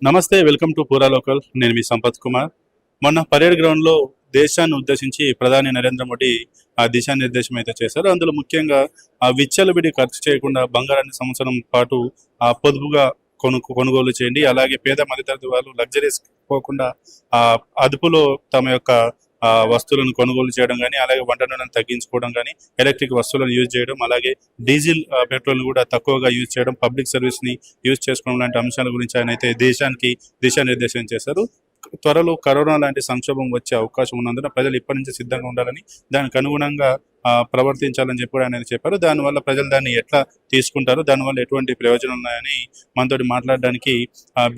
నమస్తే welcome to పూరా local. నేను మీ సంపత్ కుమార్. మొన్న పరేడ్ గ్రౌండ్లో దేశాన్ని ఉద్దేశించి ప్రధాని నరేంద్ర మోడీ దిశానిర్దేశం అయితే చేశారు. అందులో ముఖ్యంగా విచ్చలవిడి ఖర్చు చేయకుండా బంగారాన్ని సంవత్సరం పాటు పొదుపుగా కొనుగోలు చేయండి, అలాగే పేద మధ్యతరగతి వాళ్ళు లగ్జరీస్ పోకుండా అదుపులో తమ యొక్క వస్తువులను కొనుగోలు చేయడం కానీ, అలాగే వంట నూనెను తగ్గించుకోవడం కానీ, ఎలక్ట్రిక్ వస్తువులను యూజ్ చేయడం, అలాగే డీజిల్ పెట్రోల్ని కూడా తక్కువగా యూజ్ చేయడం, పబ్లిక్ సర్వీస్ని యూజ్ చేసుకోవడం లాంటి అంశాల గురించి ఆయన అయితే దేశానికి దిశానిర్దేశం చేశారు. త్వరలో కరోనా లాంటి సంక్షోభం వచ్చే అవకాశం ఉన్నందున ప్రజలు ఇప్పటి నుంచి సిద్ధంగా ఉండాలని, దానికి అనుగుణంగా ప్రవర్తించాలని చెప్పి కూడా ఆయన చెప్పారు. దానివల్ల ప్రజలు దాన్ని ఎట్లా తీసుకుంటారు, దానివల్ల ఎటువంటి ప్రయోజనం ఉన్నాయని మనతోటి మాట్లాడడానికి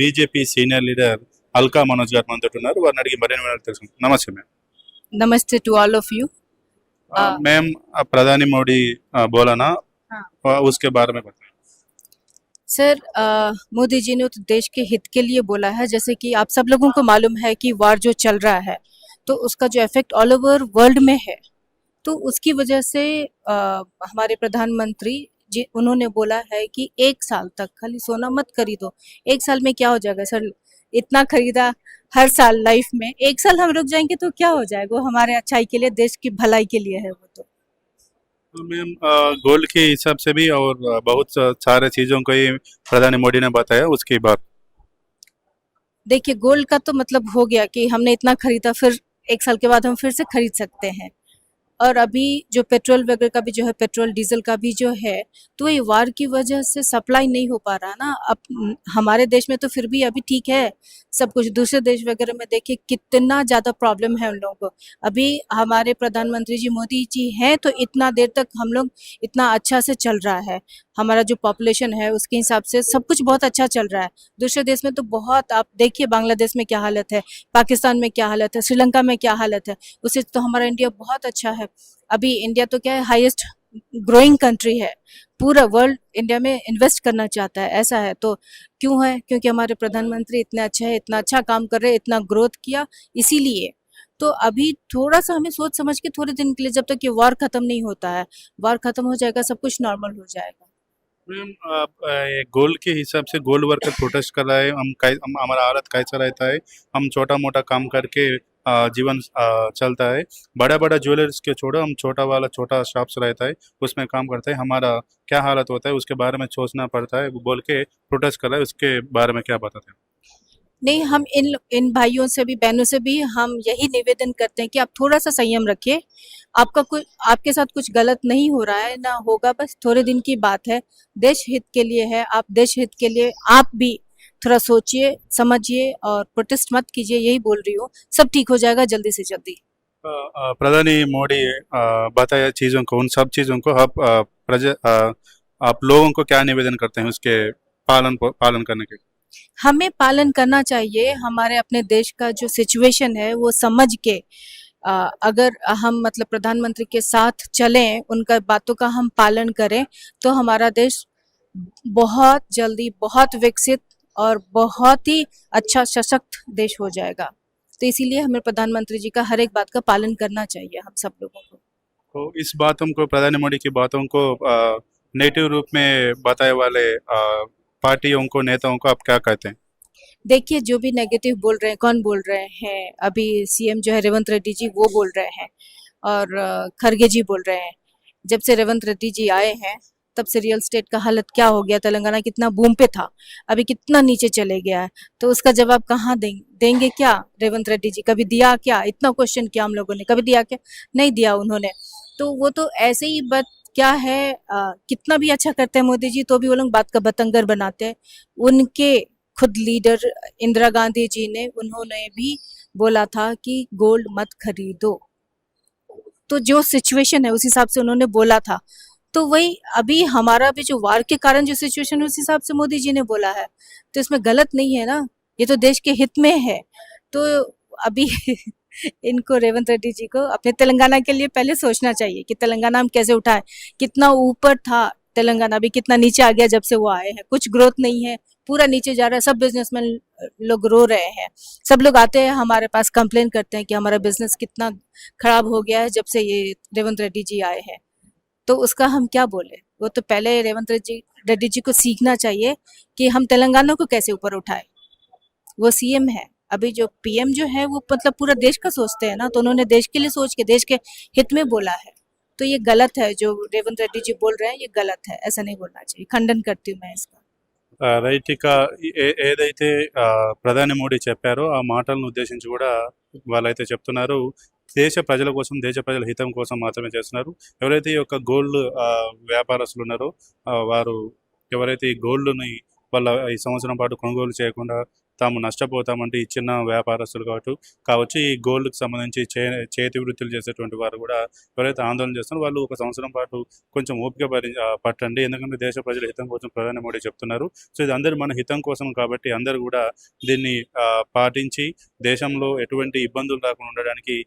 BJP senior leader Alka Manoj గారు మనతో ఉన్నారు. వారిని అడిగి మరిన్ని వివరాలు తెలుసుకుంటాం. నమస్తే మ్యామ్. नमस्ते to all of you. Ma'am, प्रधानी मोदी बोला ना, उसके बारे में बताएं। सर, मोदी जी ने तो देश के हित के लिए बोला है। जैसे कि आप सब लोगों को मालूम है कि वार जो चल रहा है तो उसका जो इफेक्ट ऑल ओवर वर्ल्ड में है, तो उसकी वजह से हमारे प्रधानमंत्री जी उन्होंने बोला है कि 1 साल तक खाली सोना मत खरीदो। 1 साल में क्या हो जाएगा सर? इतना खरीदा हर साल लाइफ में, 1 साल हम रुक जाएंगे तो क्या हो जाएगा? वो हमारे अच्छाई के लिए, देश की भलाई के लिए है वो तो मैम, गोल्ड के हिसाब से भी और बहुत सारे चीजों को ही प्रधानी मोदी ने बताया उसके बाद। देखिए, गोल्ड का तो मतलब हो गया कि हमने इतना खरीदा, फिर 1 साल के बाद हम फिर से खरीद सकते हैं। और अभी जो पेट्रोल वगैरह का भी जो है, पेट्रोल डीजल का भी जो है, तो ये वार की वजह से सप्लाई नहीं हो पा रहा ना। अब हमारे देश में तो फिर भी अभी ठीक है सब कुछ, दूसरे देश वगैरह में देखिए कितना ज़्यादा प्रॉब्लम है उन लोगों को। अभी हमारे प्रधानमंत्री जी मोदी जी हैं तो इतना देर तक हम लोग इतना अच्छा से चल रहा है, हमारा जो पॉपुलेशन है उसके हिसाब से सब कुछ बहुत अच्छा चल रहा है। दूसरे देश में तो बहुत, आप देखिए बांग्लादेश में क्या हालत है, पाकिस्तान में क्या हालत है, श्रीलंका में क्या हालत है, उससे तो हमारा इंडिया बहुत अच्छा है। अभी इंडिया तो क्या है, हाईएस्ट ग्रोइंग कंट्री है, पूरा वर्ल्ड इंडिया में इन्वेस्ट करना चाहता है। ऐसा है तो क्यों है? क्योंकि हमारे प्रधानमंत्री इतने अच्छे हैं, इतना अच्छा काम कर रहे हैं, इतना ग्रोथ किया, इसीलिए। तो अभी थोड़ा सा हमें सोच समझ के थोड़े दिन के लिए, जब तक ये वॉर खत्म नहीं होता है, वॉर खत्म हो जाएगा सब कुछ नॉर्मल हो जाएगा। मैम, गोल्ड के हिसाब से गोल्ड वर्कर प्रोटेस्ट कर रहा है, हमारा हालत कैसा रहता है, हम छोटा मोटा काम करके जीवन चलता है, बड़ा बड़ा ज्वेलर्स के छोड़ो, हम छोटा शॉप्स रहता है उसमें काम करते हैं, हमारा क्या हालत होता है उसके बारे में सोचना पड़ता है, वो बोल के प्रोटेस्ट कर रहा है। उसके बारे में क्या बताते हैं? नहीं, हम इन भाइयों से भी, बहनों से भी हम यही निवेदन करते हैं कि आप थोड़ा सा संयम रखिए। आपके साथ कुछ गलत नहीं हो रहा है ना होगा, बस थोड़े दिन की बात है, देश हित के लिए है। आप देश हित के लिए आप भी थोड़ा सोचिए समझिए और प्रोटेस्ट मत कीजिए, यही बोल रही हूँ। सब ठीक हो जाएगा जल्दी से जल्दी। प्रधानी मोदी बताया चीज़ों को, उन सब चीज़ों को आप लोगों को क्या निवेदन करते हैं उसके पालन करने के? हमें पालन करना चाहिए। हमारे अपने देश का जो सिचुएशन है वो समझ के अगर हम मतलब प्रधानमंत्री के साथ चलें, उनका बातों का हम पालन करें, तो हमारा देश बहुत जल्दी बहुत विकसित और बहुत ही अच्छा सशक्त देश हो जाएगा। तो इसीलिए हमें प्रधानमंत्री जी का हर एक बात का पालन करना चाहिए हम सब लोगों को। तो इस बातों को, प्रधानी मोदी की बातों को नेटिव रूप में बताए वाले पार्टियों को, नेताओं को आप क्या कहते हैं? देखिए, जो भी नेगेटिव बोल रहे हैं, कौन बोल रहे हैं? अभी सीएम जो है रेवंत रेड्डी जी, वो बोल रहे हैं और खरगे जी बोल रहे हैं। जब से रेवंत रेड्डी जी आए हैं तब से रियल स्टेट का हालत क्या हो गया, तेलंगाना कितना बूम पे था, अभी कितना नीचे चले गया है। तो उसका जवाब कहाँ देंगे क्या रेवंत रेड्डी जी? कभी दिया क्या? इतना क्वेश्चन किया हम लोगों ने, कभी दिया क्या? नहीं दिया उन्होंने। तो वो तो ऐसे ही, बट क्या है, कितना भी अच्छा करते हैं मोदी जी तो भी वो लोग बात का बतंगर बनाते हैं। उनके खुद लीडर इंदिरा गांधी जी ने, उन्होंने भी बोला था कि गोल्ड मत खरीदो। तो जो सिचुएशन है उस हिसाब से उन्होंने बोला था, तो वही अभी हमारा भी जो वार के कारण जो सिचुएशन है उस हिसाब से मोदी जी ने बोला है, तो इसमें गलत नहीं है ना, ये तो देश के हित में है। तो अभी इनको, रेवंत रेड्डी जी को अपने तेलंगाना के लिए पहले सोचना चाहिए कि तेलंगाना हम कैसे उठाएं। कितना ऊपर था तेलंगाना, अभी कितना नीचे आ गया जब से वो आए हैं। कुछ ग्रोथ नहीं है, पूरा नीचे जा रहा है। सब बिजनेसमैन लोग रो रहे हैं, सब लोग आते हैं हमारे पास कंप्लेन करते हैं कि हमारा बिजनेस कितना खराब हो गया है जब से ये रेवंत रेड्डी जी आए हैं। तो उसका हम क्या बोले? वो तो पहले रेवंत रेड्डी जी को सीखना चाहिए कि हम तेलंगाना को कैसे ऊपर उठाए। वो सीएम है। अभी जो पीएम जो है वो मतलब पूरा देश का सोचते हैं ना, तो उन्होंने देश के लिए सोच के देश के हित में बोला है। तो ये गलत है जो रेवंत रेड्डी जी बोल रहे हैं, ये गलत है, ऐसा नहीं बोलना चाहिए। खंडन करती हूँ मैं इसका। రైట్. ఇక ఏదైతే ప్రధాని మోడీ చెప్పారో ఆ మాటలను ఉద్దేశించి కూడా వాళ్ళైతే చెప్తున్నారు, దేశ ప్రజల కోసం, దేశ ప్రజల హితం కోసం మాత్రమే చేస్తున్నారు. ఎవరైతే ఈ యొక్క గోల్డ్ వ్యాపారస్తులు ఉన్నారో వారు ఎవరైతే ఈ గోల్డ్ని వాళ్ళ ఈ సంవత్సరం పాటు కొనుగోలు చేయకుండా తాము నష్టపోతామంటే ఈ చిన్న వ్యాపారస్తులు కావచ్చు, ఈ గోల్డ్కి సంబంధించి చేతి వృత్తులు చేసేటువంటి వారు కూడా ఎవరైతే ఆందోళన చేస్తున్నారో వాళ్ళు ఒక సంవత్సరం పాటు కొంచెం ఓపిక పట్టండి, ఎందుకంటే దేశ ప్రజల హితం కోసం ప్రధాని మోడీ చెప్తున్నారు. సో ఇది అందరు మన హితం కోసం కాబట్టి అందరూ కూడా దీన్ని పాటించి దేశంలో ఎటువంటి ఇబ్బందులు రాకుండా ఉండడానికి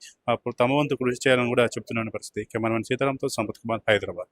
తమ వంతు కృషి చేయాలని కూడా చెప్తున్న పరిస్థితి. కెమెరామెన్ సీతారాంతో సంపత్ కుమార్, హైదరాబాద్.